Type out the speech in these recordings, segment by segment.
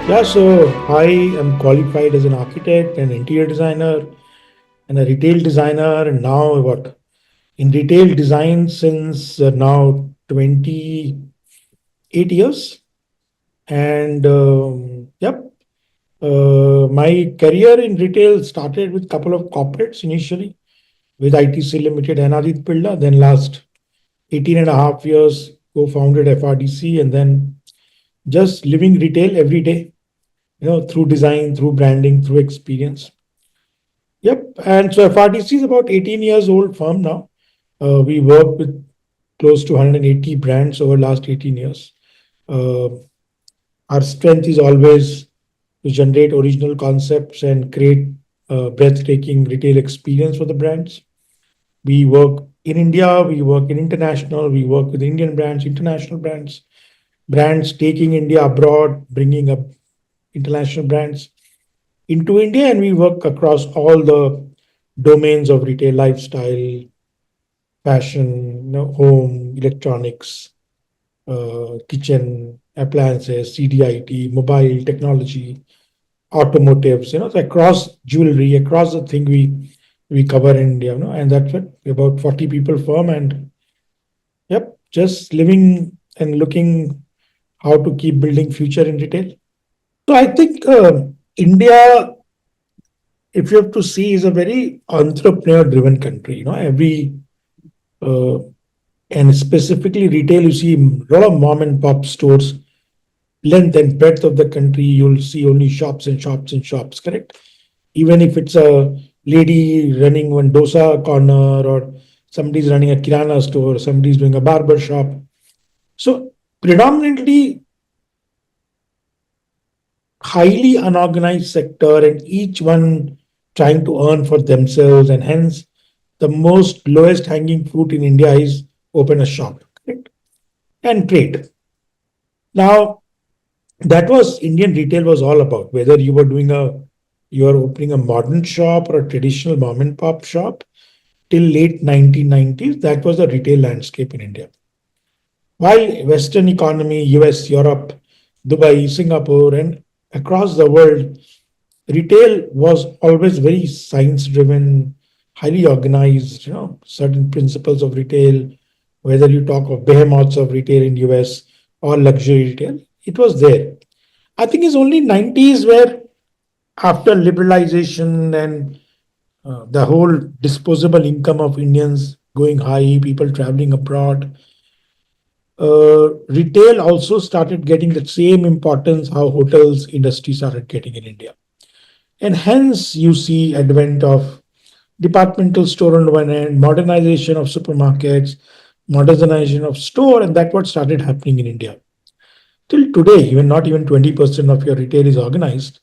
Yeah, so I am qualified as an architect, an interior designer, and a retail designer. And now, what in retail design since now 28 years. And yep, my career in retail started with a couple of corporates initially with ITC Limited and Adit Pilla. Then, last 18 and a half years, co founded FRDC, and then just living retail every day, through design, through branding, through experience. Yep. And so FRDC is about 18 years old firm now. We work with close to 180 brands over last 18 years. Uh, our strength is always to generate original concepts and create breathtaking retail experience for the brands. We work in India, we work in international, we work with Indian brands, international brands, brands taking India abroad, bringing up international brands into India, and we work across all the domains of retail, lifestyle, fashion, home, electronics, kitchen, appliances, CDIT, mobile technology, automotives, so across jewelry, across the thing we cover in India, and that's it. We're about 40 people firm, and yep, just living and looking how to keep building future in retail. So I think India, if you have to see, is a very entrepreneur-driven country. Every uh, and specifically retail, you see a lot of mom and pop stores. Length and breadth of the country, you'll see only shops and shops and shops. Correct. Even if it's a lady running one dosa corner, or somebody's running a kirana store, somebody's doing a barber shop. So predominantly highly unorganized sector, and each one trying to earn for themselves, and hence the most lowest hanging fruit in India is open a shop, correct? And trade. Now that was Indian retail was all about. Whether you are opening a modern shop or a traditional mom and pop shop, till late 1990s, that was the retail landscape in India. While Western economy, US, Europe, Dubai, Singapore, and across the world, retail was always very science driven, highly organized, certain principles of retail, whether you talk of behemoths of retail in US or luxury retail, it was there. I think it's only 90s where, after liberalization and the whole disposable income of Indians going high, people traveling abroad, retail also started getting the same importance how hotels industry started getting in India. And hence you see advent of departmental store on one end, modernization of supermarkets, modernization of store, and that what started happening in India. Till today, even not even 20% of your retail is organized.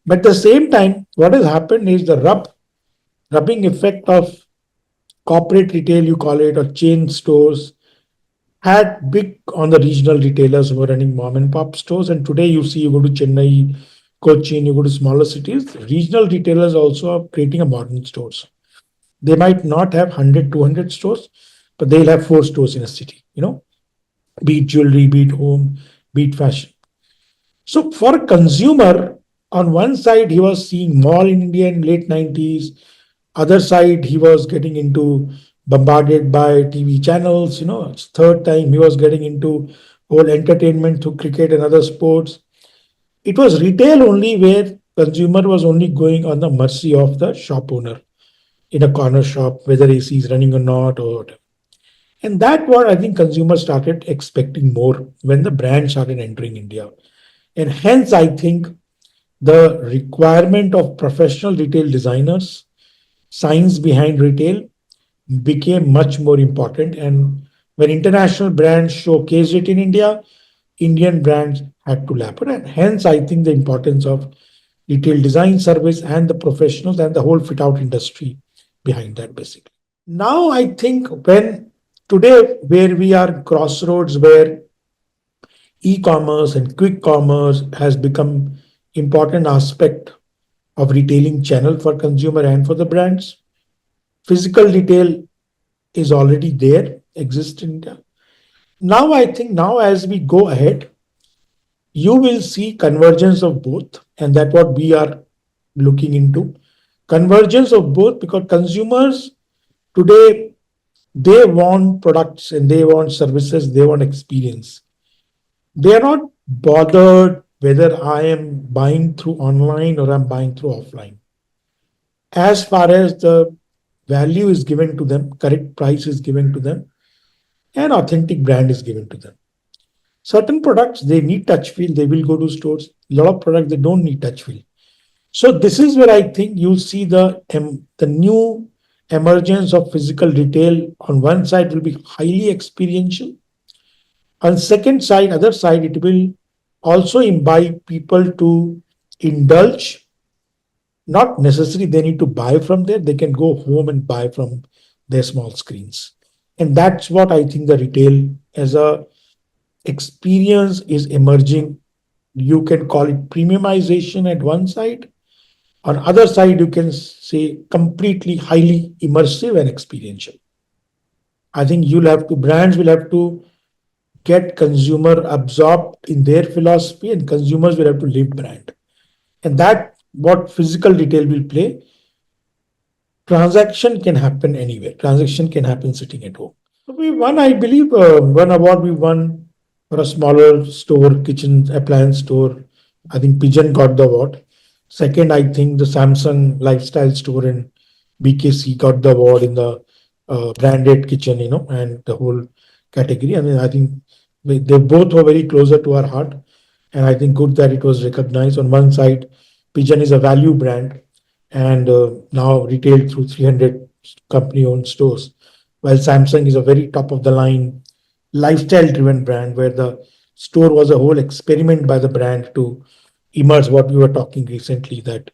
But at the same time, what has happened is the rubbing effect of corporate retail, you call it, or chain stores, had big on the regional retailers who were running mom and pop stores. And today you see, you go to Chennai, Cochin, you go to smaller cities, regional retailers also are creating a modern stores. They might not have 100, 200 stores, but they'll have 4 stores in a city, be it jewelry, be it home, be it fashion. So for a consumer, on one side, he was seeing mall in India in late 90s. Other side, he was getting into bombarded by TV channels. It's third time he was getting into whole entertainment through cricket and other sports. It was retail only where consumer was only going on the mercy of the shop owner in a corner shop, whether AC is running or not, or whatever. And that what I think consumers started expecting more when the brand started entering India. And hence, I think the requirement of professional retail designers, science behind retail, became much more important. And when international brands showcased it in India, Indian brands had to lap it. And hence, I think the importance of retail design service and the professionals and the whole fit out industry behind that, basically. Now, I think when today, where we are crossroads, where e-commerce and quick commerce has become important aspect of retailing channel for consumer and for the brands. Physical retail is already there, exists in India. Now I think now as we go ahead, You will see convergence of both, and that's what we are looking into. Convergence of both, because consumers today, they want products and they want services, they want experience. They are not bothered whether I am buying through online or I'm buying through offline. As far as the value is given to them, correct price is given to them, and authentic brand is given to them. Certain products they need touch feel, they will go to stores. A lot of products they don't need touch feel. So this is where I think you'll see the new emergence of physical retail. On one side will be highly experiential. On second side, other side, it will also imbibe people to indulge. Not necessarily they need to buy from there. They can go home and buy from their small screens. And that's what I think the retail as a experience is emerging. You can call it premiumization at one side. On other side, you can say completely highly immersive and experiential. I think brands will have to get consumer absorbed in their philosophy, and consumers will have to live brand. And that what physical retail will play. Transaction can happen anywhere. Transaction can happen sitting at home. So we won, I believe, one award we won for a smaller store, kitchen appliance store. I think Pigeon got the award. Second, I think the Samsung lifestyle store in BKC got the award in the branded kitchen, and the whole category. I mean, I think they both were very closer to our heart. And I think good that it was recognized. On one side, Pigeon is a value brand and now retailed through 300 company owned stores, while Samsung is a very top of the line lifestyle driven brand where the store was a whole experiment by the brand to immerse what we were talking recently, that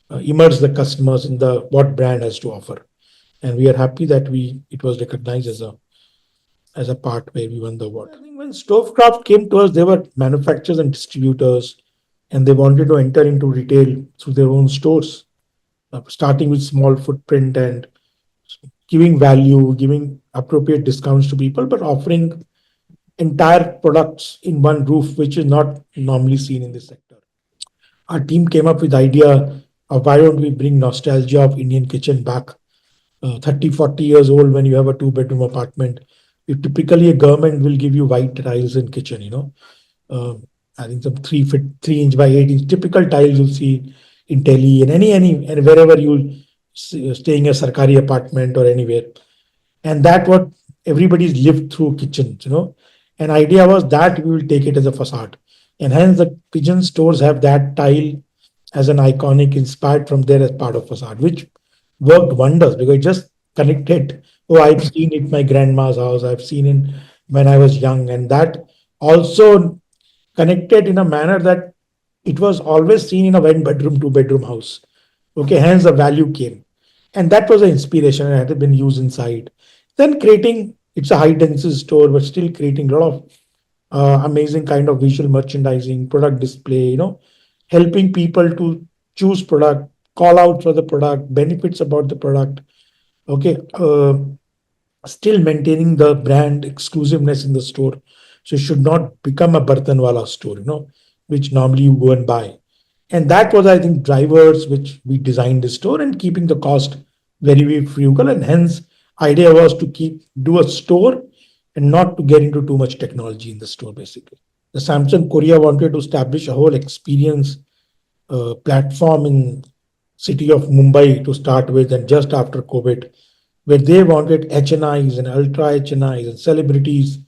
immerse the customers in the what brand has to offer. And we are happy that we it was recognized as a part where we won the award. I think when Stovecraft came to us, they were manufacturers and distributors, and they wanted to enter into retail through their own stores, starting with small footprint and giving value, giving appropriate discounts to people, but offering entire products in one roof, which is not normally seen in this sector. Our team came up with the idea of why don't we bring nostalgia of Indian kitchen back. 30, 40 years old, when you have a two-bedroom apartment, you typically a government will give you white tiles in kitchen. Uh, I think some 3 inch by 8 inch typical tiles you'll see in Delhi and any and wherever you'll staying a Sarkari apartment or anywhere. And that what everybody's lived through kitchens. And idea was that we will take it as a facade. And hence the pigeon stores have that tile as an iconic inspired from there as part of facade, which worked wonders because it just connected. Oh, I've seen it in my grandma's house, I've seen it when I was young, and that also connected in a manner that it was always seen in a one bedroom, two-bedroom house. Okay, hence the value came. And that was the inspiration and had been used inside. Then creating, it's a high density store, but still creating a lot of amazing kind of visual merchandising, product display, helping people to choose product, call out for the product, benefits about the product. Okay, still maintaining the brand exclusiveness in the store. So it should not become a Bartanwala store, which normally you go and buy. And that was, I think, drivers which we designed the store and keeping the cost very, very frugal. And hence, idea was to do a store and not to get into too much technology in the store, basically. The Samsung Korea wanted to establish a whole experience platform in city of Mumbai to start with, and just after COVID, where they wanted HNIs and ultra HNIs and celebrities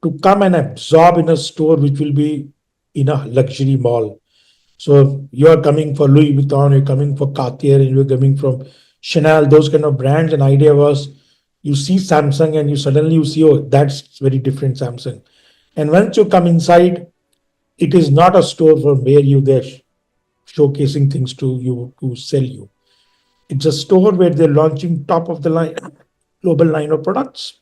to come and absorb in a store which will be in a luxury mall. So you are coming for Louis Vuitton, you're coming for Cartier, and you're coming from Chanel, those kind of brands. And idea was you see Samsung and you see, oh, that's very different Samsung. And once you come inside, it is not a store for where they're showcasing things to you to sell you. It's a store where they're launching top of the line, global line of products.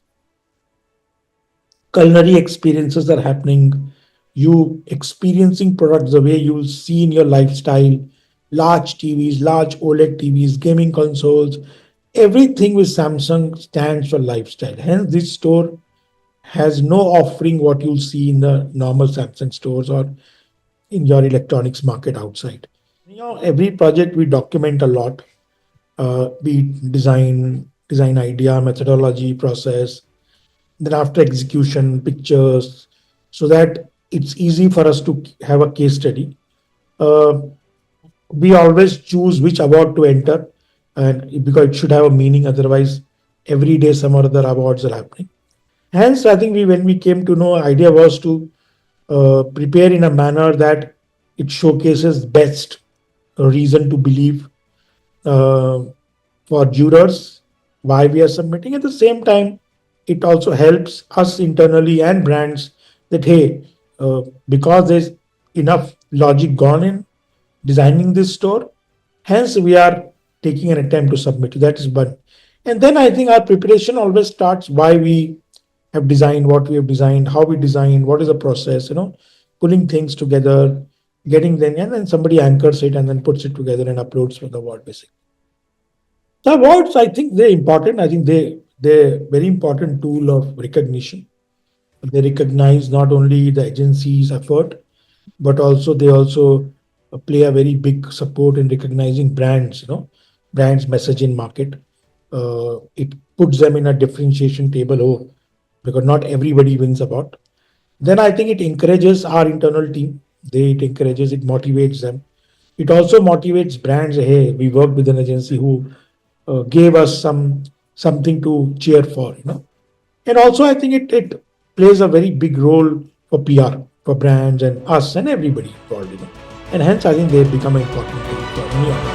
Culinary experiences are happening. You experiencing products the way you'll see in your lifestyle. Large TVs, large OLED TVs, gaming consoles, everything with Samsung stands for lifestyle. Hence, this store has no offering what you'll see in the normal Samsung stores or in your electronics market outside. Every project we document a lot, be it design idea, methodology, process, then after execution, pictures, so that it's easy for us to have a case study. Uh, we always choose which award to enter, and because it should have a meaning, otherwise every day some other awards are happening. Hence, I think when we came to know, idea was to prepare in a manner that it showcases best reason to believe uh, for jurors why we are submitting. At the same time, it also helps us internally and brands that hey, because there's enough logic gone in designing this store, hence we are taking an attempt to submit. That is one. And then I think our preparation always starts why we have designed what we have designed, how we designed, what is the process, pulling things together, getting them, and then somebody anchors it and then puts it together and uploads for the award basically. The awards, I think they're important. I think they're very important tool of recognition. They recognize not only the agency's effort, but also they also play a very big support in recognizing brands. Brands message in market. It puts them in a differentiation table. Oh, because not everybody wins about. Then I think it encourages our internal team. It encourages, it motivates them. It also motivates brands. Hey, we worked with an agency who gave us something to cheer for. And also I think it plays a very big role for PR, for brands and us and everybody involved. And hence I think they become an important thing for me.